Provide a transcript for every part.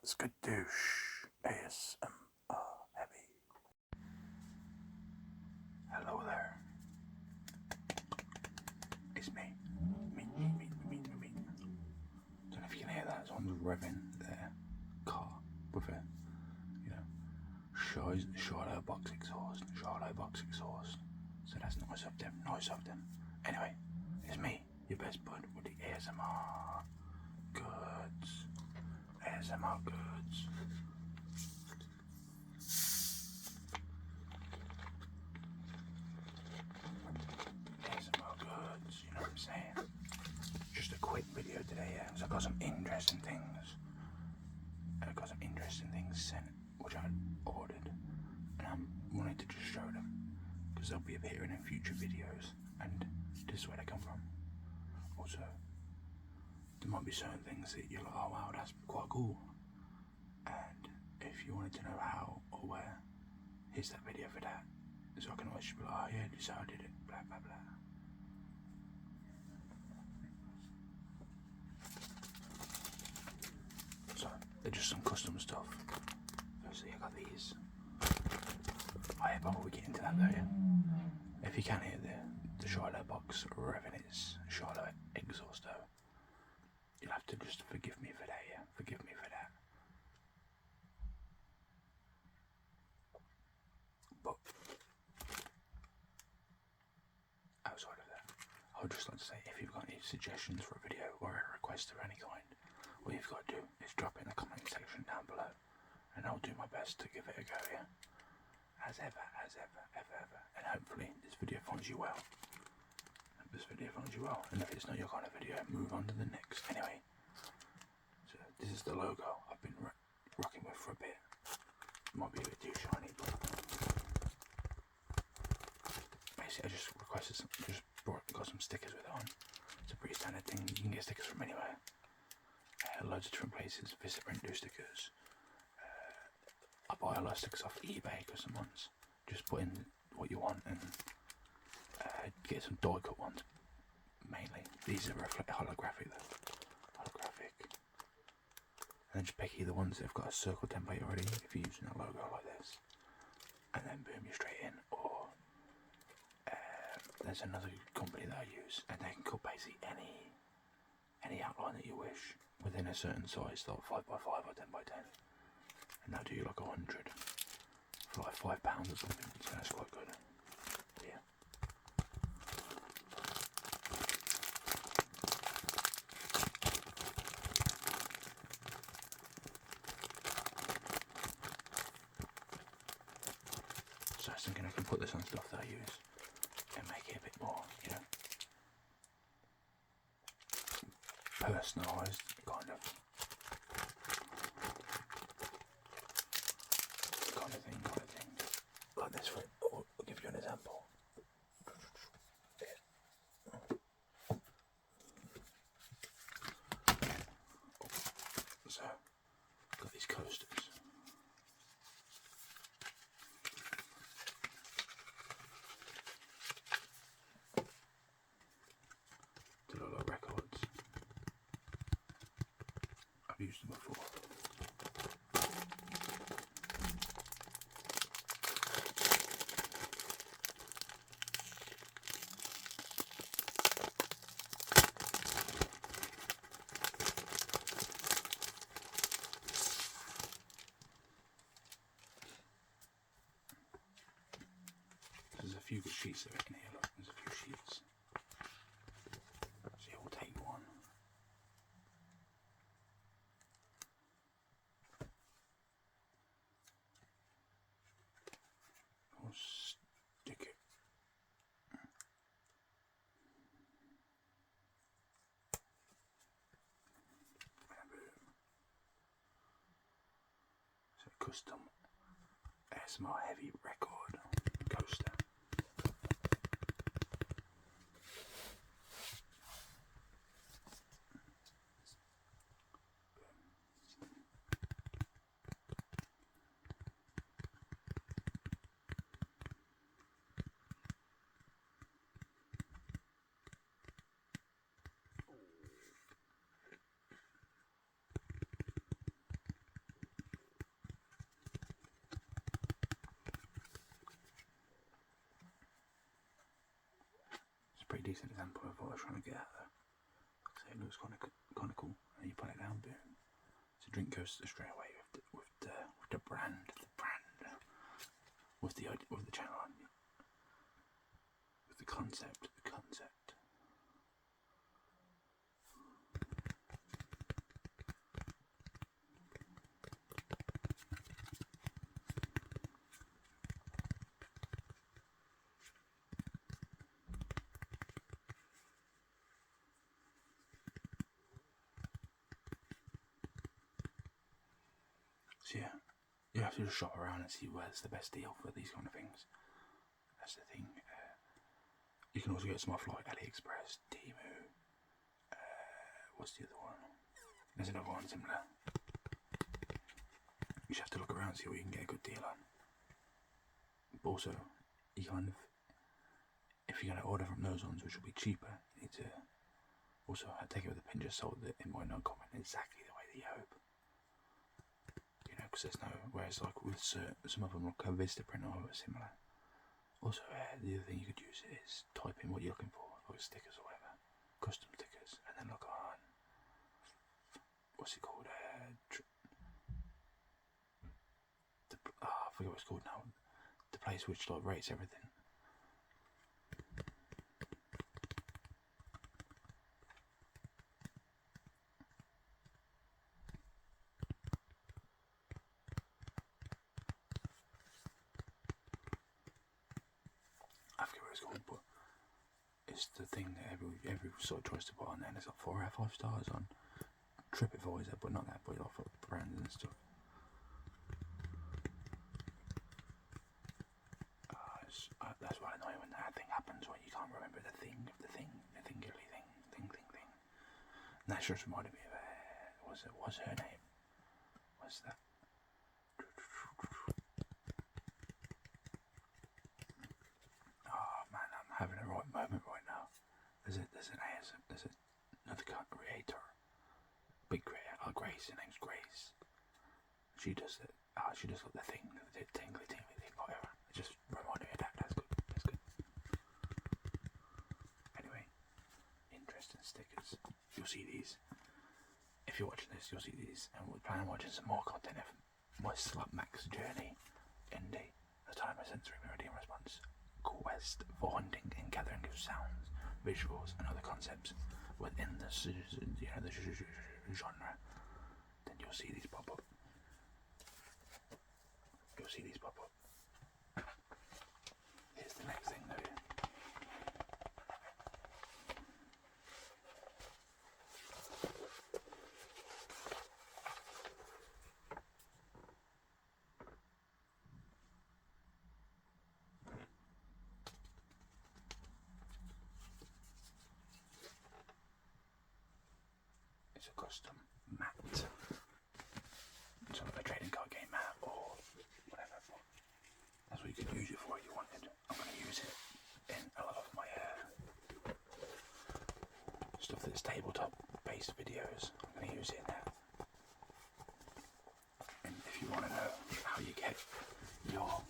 Skadoosh ASMR Heavy. Hello there. It's me. Me. Don't know if you can hear that. Someone's revving their car with a, shallow box exhaust. So that's nice of them. Anyway, it's me, your best bud with the ASMR goods. ASMR goods. You know what I'm saying? Just a quick video today, yeah. So I got some interesting things. Sent, which I ordered, and I wanted to just show them because they'll be appearing in future videos, and this is where they come from. Also, there might be certain things that you're like, oh wow, that's quite cool. And if you wanted to know how or where, here's that video for that. So I can always be like, oh yeah, this is how I did it, blah blah blah. So they're just some custom stuff. Firstly, I got these. Oh yeah, before we get into that though, yeah. If you can hear the Shiloh box revving its Shiloh exhaust though, you'll have to just forgive me for that, yeah. Forgive me for that. But outside of that, I would just like to say, if you've got any suggestions for a video or a request of any kind, all you've got to do is drop it in the comment section down below, and I'll do my best to give it a go, yeah? As ever. And hopefully this video finds you well. And if it's not your kind of video, move on to the next. Anyway, so this is the logo I've been rocking with for a bit. Might be a bit too shiny, but basically I just requested got some stickers with it on. It's a pretty standard thing. You can get stickers from anywhere. Loads of different places. Visiprint do stickers. I buy a lot of stickers off eBay because someone's just put in what you want and get some die cut ones mainly. These are holographic though. And then just pick either ones that have got a circle template already if you're using a logo like this. And then boom, you're straight in. Or there's another company that I use and they can cut basically any outline that you wish within a certain size, like 5x5 or 10x10. And they'll do you like 100 for like £5 or something, so that's quite good. Yeah. So I was thinking I can put this on stuff that I use and make it a bit more, personalised, kind of thing. Like this, I'll give you an example. So, got these coasters. To look like records. I've used them before. There's a few good sheets of it in here, look, there's a few sheets. So we'll take one. We'll stick it. And boom. So custom ASMR heavy record coaster. pretty decent example of what I was trying to get at there. So it looks kind of cool, and you put it down, boom. So drink goes straight away with the brand, with the channel on, with the concept. So yeah, you have to just shop around and see where's the best deal for these kind of things. That's the thing. You can also get some off like AliExpress, Temu. What's the other one? There's another one similar. You just have to look around and see what you can get a good deal on. But also, you kind of, if you're going to order from those ones, which will be cheaper, you need to also take it with a pinch of salt that it might not come in exactly the way that you hope. You know, because there's no, whereas like with some of them like a Vistaprint or similar. Also, the other thing you could use is type in what you're looking for, like stickers or whatever, custom stickers, and then look on, what's it called, I forget what it's called now, the place which like rates everything. I forget what it's called, but it's the thing that every sort of tries to put on there, and it's got 4 out of 5 stars on TripAdvisor, but not that, but like for brands and stuff. That's why annoying when that thing happens, when you can't remember the thingy thing. And that just reminded me of what's her name? What's that? Oh man, I'm having a right moment right now. There's another creator, big creator. Oh, Grace. Her name's Grace. She does it. She does like the thing, the tingly thing, whatever. It just reminded me of that. That's good. Anyway, interesting stickers. You'll see these. If you're watching this, you'll see these, and we're planning on watching some more content of my Slap Max journey in the time of Sensory Meridian Response quest for hunting and gathering of sounds, visuals, and other concepts within the genre. Then you'll see these pop up. Here's the next thing, though. It's a custom mat. Sort of a trading card game mat or whatever. That's what you could use it for if you wanted. I'm going to use it in a lot of my stuff that's tabletop based videos. I'm going to use it in there. And if you want to know how you get your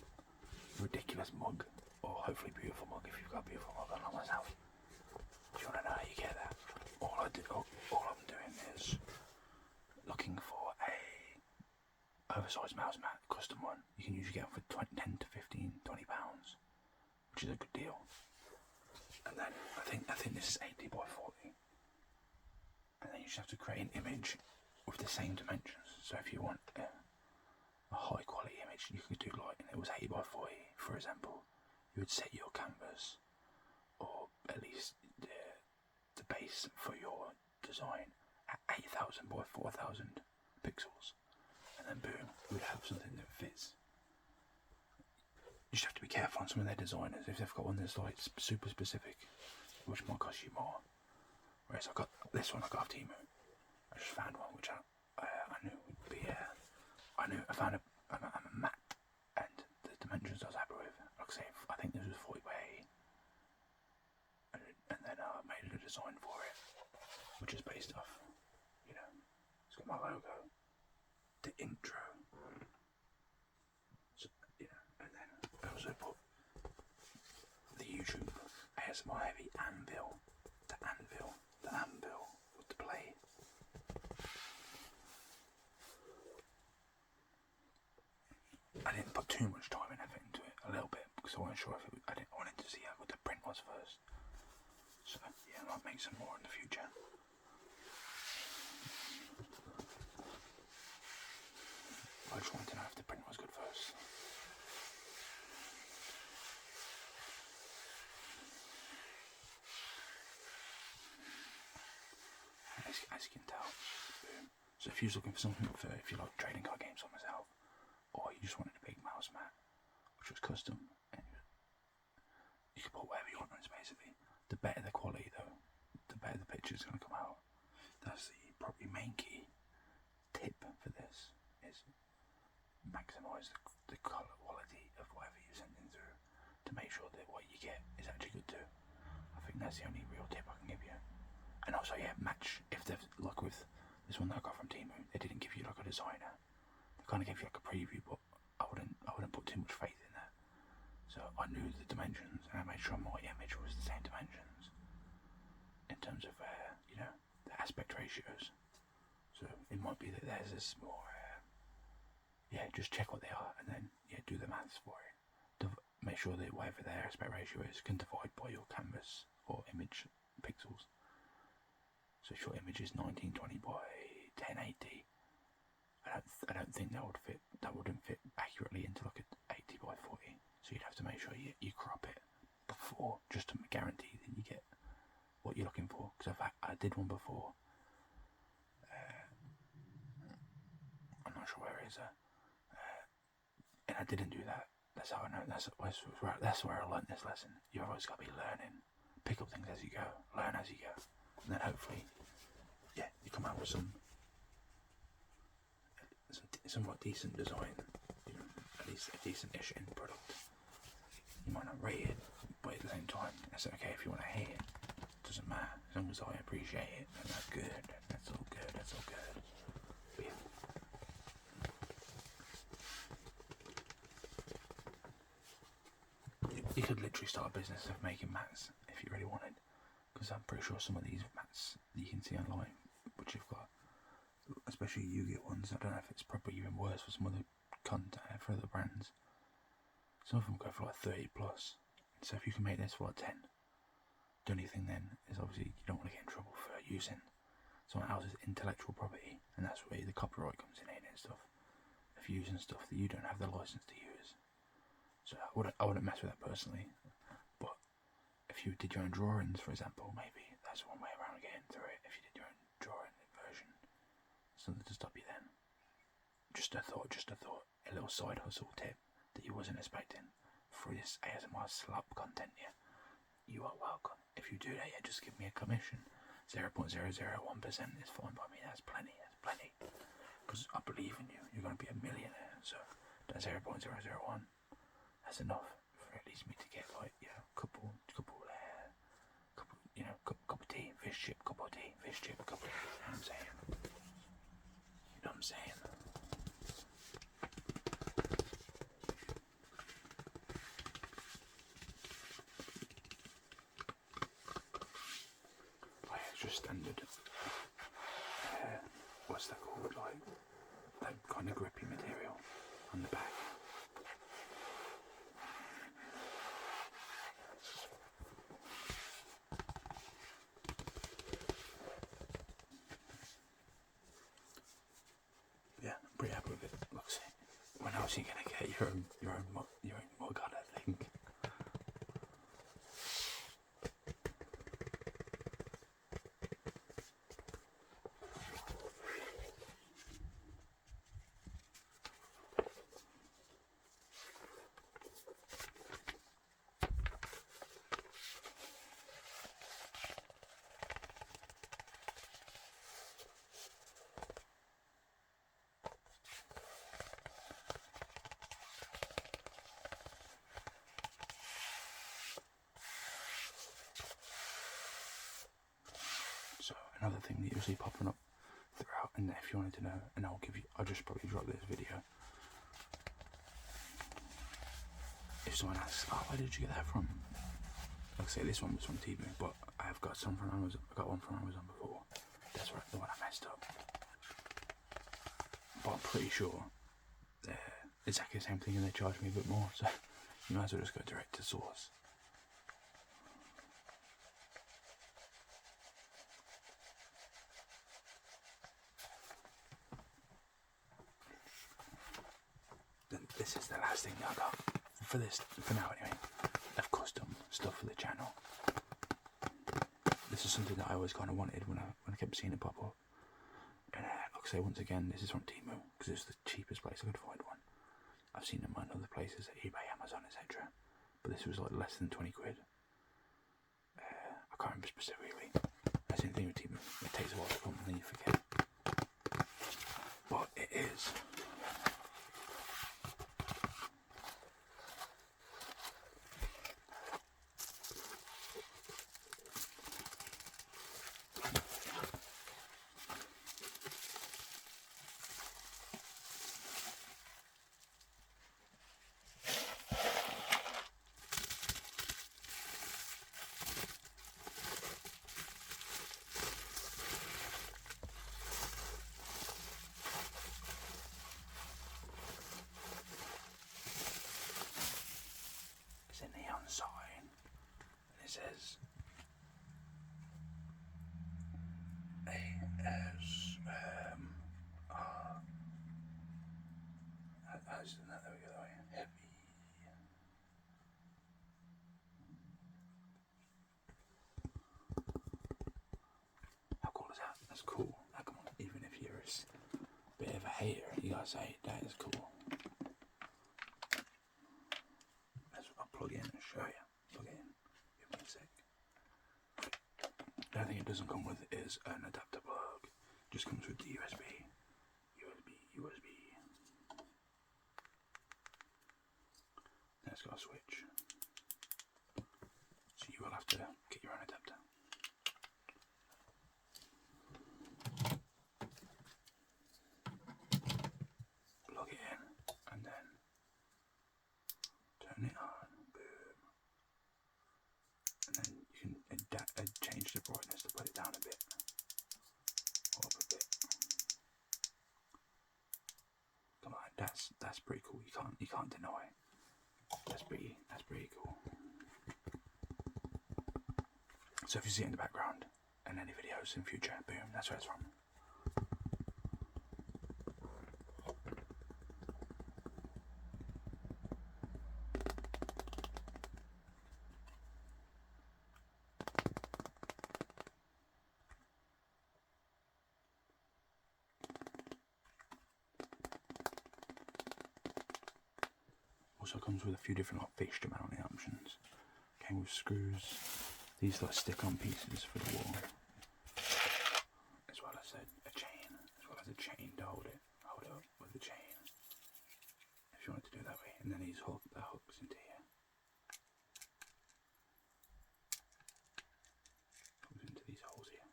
ridiculous mug, or hopefully beautiful mug if you've got a beautiful mug like myself, if you want to know how you get that, all I'm doing is looking for a oversized mouse mat, custom one. You can usually get them for 10 to 15, 20 pounds, which is a good deal. And then I think this is 80 by 40. And then you just have to create an image with the same dimensions. So if you want a high quality image, you could do like, and it was 80 by 40, for example, you would set your canvas, or at least the base for your design, at 8,000 by 4,000 pixels. And then boom, you would have something that fits. You just have to be careful on some of their designers. If they've got one that's like super specific, which might cost you more. Whereas I got this one I got off Temu. I just found one which I knew would be I found a mat, and the dimensions I was happy with. Like I say, I think this was 40 by 8, and then I made a design for it, which is based off, it's got my logo, the intro, so, and then I also put the YouTube ASMR ASMR heavy anvil. The anvil with the play. I didn't put too much time and effort into it, a little bit, because I wasn't sure if I wanted to see what the print was first. So yeah, I might make some more in the future. I just wanted to know if the print was good first. As you can tell, boom. So if you're looking for something if you like trading card games like myself, or you just wanted a big mouse mat, which was custom, and you can put whatever you want on it basically. The better the quality though, the better the picture is going to come out. That's the probably main key tip for this, is maximise the colour quality of whatever you're sending through to make sure that what you get is actually good too. I think that's the only real tip I can give you. And also, yeah, match, if they've, like with this one that I got from Timu, they didn't give you like a designer. They kind of gave you like a preview, but I wouldn't put too much faith in that. So I knew the dimensions, and I made sure my image was the same dimensions in terms of, you know, the aspect ratios. So it might be that theirs is more, yeah, just check what they are, and then, yeah, do the maths for it. Make sure that whatever their aspect ratio is can divide by your canvas or image pixels. So if your image is 1920 by 1080, I don't think that wouldn't fit accurately into like a 80 by 40. So you'd have to make sure you crop it before, just to guarantee that you get what you're looking for. Because I did one before. I'm not sure where it is. And I didn't do that. That's how I know. That's where I learned this lesson. You've always got to be learning. Pick up things as you go. Learn as you go. And then hopefully, yeah, you come out with some somewhat decent design, you know, at least a decent-ish end product. You might not rate it, but at the same time, it's okay if you want to hate it. It doesn't matter, as long as I appreciate it, and that's good. That's all good. That's all good. But yeah. You could literally start a business of making mats if you really wanted, because I'm pretty sure some of these mats that you can see online, which you've got, especially Yu-Gi-Oh ones, I don't know if it's probably even worse for some other for other brands. Some of them go for like 30 plus. So if you can make this for like 10, the only thing then is obviously you don't want to get in trouble for using someone else's intellectual property, and that's where the copyright comes in and stuff. If you're using stuff that you don't have the license to use. So I wouldn't mess with that personally. But if you did your own drawings, for example, maybe that's one way around getting through it. If you did your own drawing version, something to stop you then. Just a thought, a little side hustle tip that you wasn't expecting for this ASMR slop content here. You are welcome. If you do that, yeah, just give me a commission. 0.001% is fine by me. That's plenty. Because I believe in you. You're going to be a millionaire. So that 0.001, that's enough for at least me to get like, you know, couple, you know, cup of tea, fish chip, cup of tea, fish chip, cup of tea. You know what I'm saying? You know what I'm saying? It's just standard. What's that called? Like that kind of grippy material on the back. Yeah, I'm pretty happy with it. Looks. When else are you gonna get your own mug on, I think. So another thing that you'll see popping up throughout, and if you wanted to know, and I'll just probably drop this video. If someone asks, oh, where did you get that from? like I say, this one was from Temu, but I've got some from Amazon. I got one from Amazon before. That's right, the one I messed up. But I'm pretty sure they're exactly the same thing, and they charge me a bit more. So you might as well just go direct to source. Then this is the last thing that I got for this, for now anyway, of custom stuff for the channel. This is something that I always kind of wanted when I kept seeing it pop up. And like I say, once again, this is from Temu, because it's the cheapest place I could find one. I've seen them on other places, at eBay, Amazon, etc. But this was like less than 20 quid. I can't remember specifically. That's the thing with Temu, it takes a while to come and then you forget. But it is. It's a neon sign, and it says there we go, heavy. How cool is that? That's cool. Now, come on, even if you're a bit of a hater, you gotta say that is cool. I'll plug in and show you. Plug in. Give me a sec. The only thing it doesn't come with is an adapter plug. It just comes with the USB. Then it's got a switch. So you will have to get your own adapter. Plug it in and then turn it on. Boom. And then you can change the brightness to put it down a bit. Or up a bit. Come on, that's pretty cool. You can't deny. That's pretty cool. So if you see it in the background and any videos in future, boom, that's where it's from. Also comes with a few different like fixture mounting options. Came with screws. These like stick-on pieces for the wall, as well as a chain, to hold it up with the chain. If you want to do it that way, and then these hooks into here. Hooks into these holes here.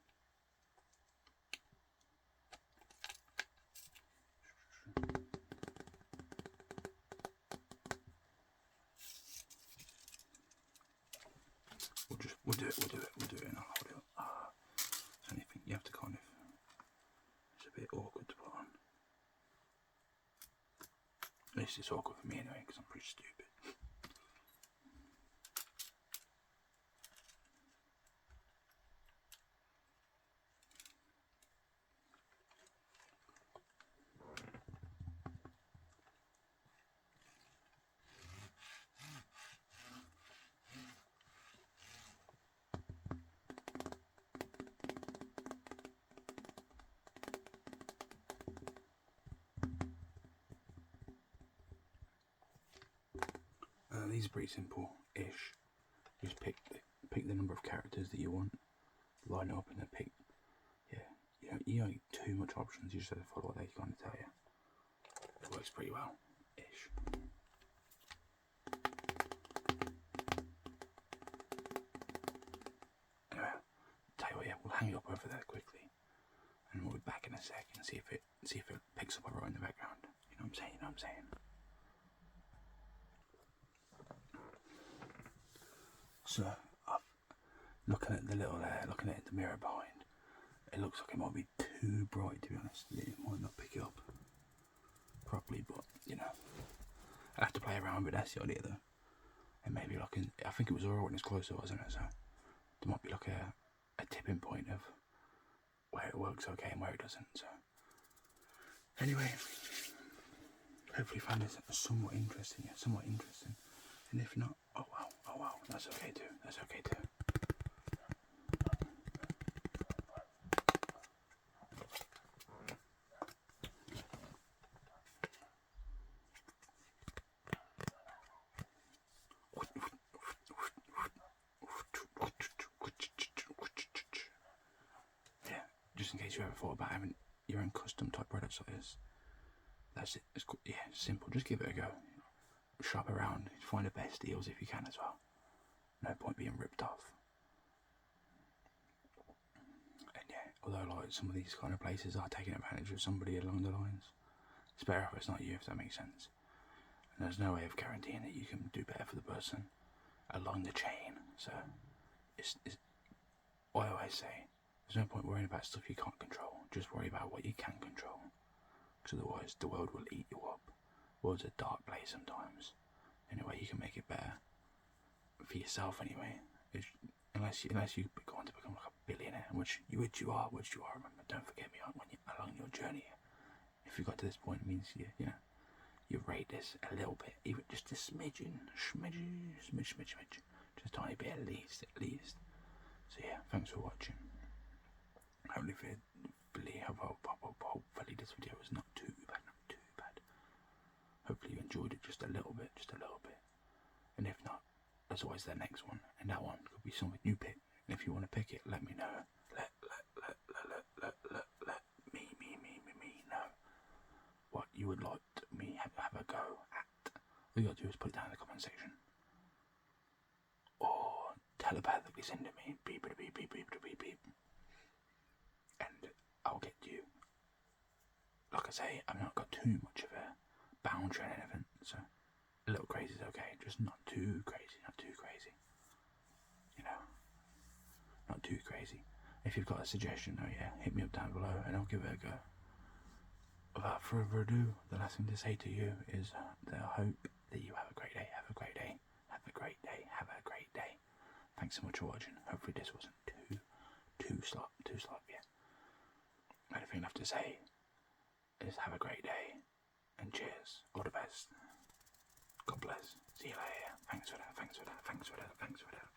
We'll do it, and I'll hold it up. It's anything you have to kind of, it's a bit awkward to put on. At least it's awkward for me anyway, because I'm pretty stupid. These are pretty simple-ish. You just pick the number of characters that you want, line it up, and then pick. Yeah, you don't need too much options. You just have to follow what they kind of tell you. It works pretty well-ish. Anyway, tell you what, yeah, we'll hang it up over there quickly, and we'll be back in a sec and see if it picks up alright in the background. You know what I'm saying? So I've looking at the little looking at the mirror behind, it looks like it might be too bright, to be honest. It might not pick it up properly, but you know, I have to play around with that's the idea though. And maybe like I think it was alright when it's closer, wasn't it? So there might be like a tipping point of where it works okay and where it doesn't. So anyway, hopefully you find this somewhat interesting. Yeah, somewhat interesting. And if not, oh wow, that's okay too. That's okay too. Yeah, just in case you ever thought about having your own custom type products like this, that's it. It's cool. Yeah, simple. Just give it a go. Shop around, find the best deals if you can as well. No point being ripped off. And yeah, although like some of these kind of places are taking advantage of somebody along the lines, it's better if it's not you, if that makes sense. And there's no way of guaranteeing that you can do better for the person along the chain. So it's I always say, there's no point worrying about stuff you can't control. Just worry about what you can control, because otherwise the world will eat you up. The world's a dark place sometimes. Anyway, you can make it better for yourself anyway. Unless you go on to become like a billionaire, which you are. Remember, don't forget me when you along your journey. If you got to this point, it means you rate this a little bit, even just a smidge, just a tiny bit at least. So yeah, thanks for watching. Hopefully this video was not too bad. Hopefully you enjoyed it just a little bit. And if not, there's always the next one, and that one could be something you pick. And if you want to pick it, let me know. Let me know what you would like me have a go at. All you got to do is put it down in the comment section, or telepathically send it me, beep, and I'll get to you. Like I say, I've not got too much of a boundary on anything, so a little crazy is okay, just not too crazy. You know, not too crazy. If you've got a suggestion, oh yeah, hit me up down below and I'll give it a go. Without further ado, the last thing to say to you is that I hope that you have a great day. Have a great day. Thanks so much for watching. Hopefully this wasn't too sloppy. The only thing I have to say is have a great day and cheers. All the best. God bless. See you later. Thanks for that.